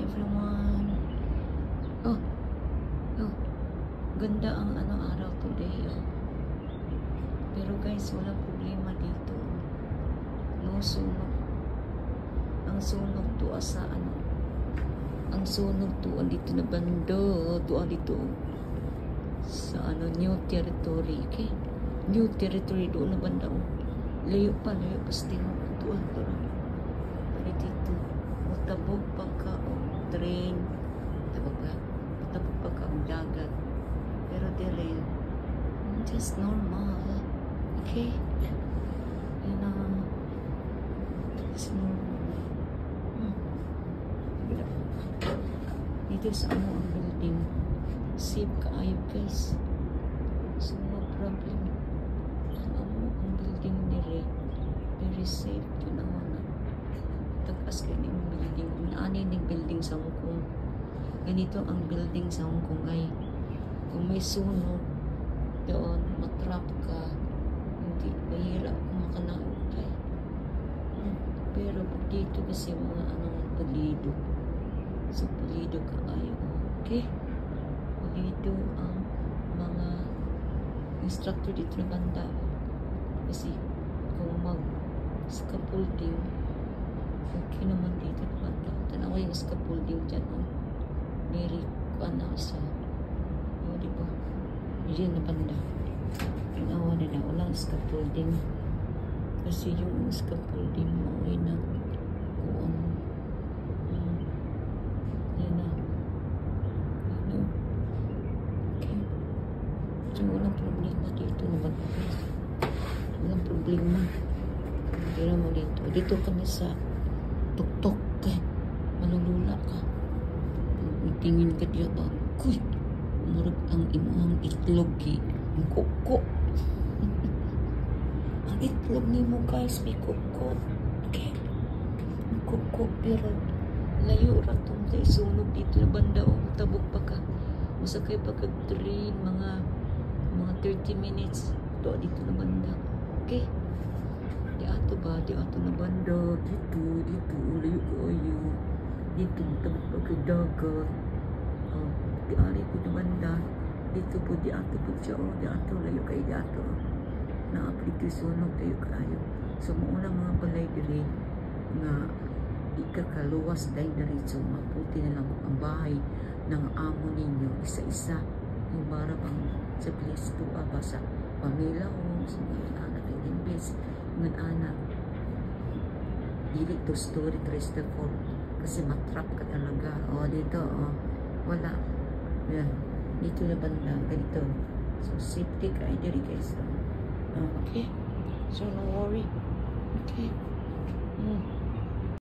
everyone. Oh, oh, ganda ang araw today. Oh. Pero guys, walang problema dito. No sunog. Ang sunog to sa ang sunog to dito na bando. To dito sa new territory. Okay? New territory doon na banda. Oh. Layo pa pasti mo. Tuan to lang. Dito. Tabog pagka train. Tabog pagka dagat. Pero dire just normal. Okay? It's normal. Dito sa ang building. Safe kaayo guys. So no problem. Ang building dire very safe. Yun ang tagas kayo ng building. Naanay ng building sa Hong Kong. Ganito ang building sa Hong Kong ay kung may sunog doon, matrap ka, hindi, mahirap kung makanaupay. Pero dito kasi mga pulido. So pulido ka ayaw. Okay? Pulido ang mga instructor dito na banda. Kasi kung mag-scaffolding, okay naman dito na banda. Tanawa yung scaffolding dyan. Very siya. O, diba? Diyan na banda. Tanawa nila. Walang scaffolding. Kasi yung scaffolding mo ay nagkuhan. Yan na. Okay. So, walang problema dito na banda. Walang problema. Tira mo dito. Dito ka na sa tuktok ka. Malulula ka. Tingin ka diya ba? Kuy! Murag ang imuhang itlog ang koko. Ang itlog ni mo guys, may koko. Okay? Ang koko, pero layo ratong sa isunog dito na banda o tabog pa ka. Masakay pa ka train, mga 30 minutes. Ito dito na banda. Okay? Di ato ba? Di ato na banda. Dito, layo ko ayo. Dito, tabog pa ka dagat. Di ari ko na banda. Dito po, di ato po siya. Di ato, layo kayo di ato. Na-aplikyo sunog tayo kayo. So, mauna mga balay diri nga ikakaluwas dahil diretso. Maputi na lang ang bahay ng amo ninyo. Isa-isa. Yung para bang sa place to ba sa pamilya homes, mga anak ay imbes. Mga anak. Dili to story, tres to four. Kasi matrap ka talaga. O, dito, wala. Yan. Dito na banda. Ganito. So, safety ka. Ay, diri guys. Okay? So, no worry. Okay?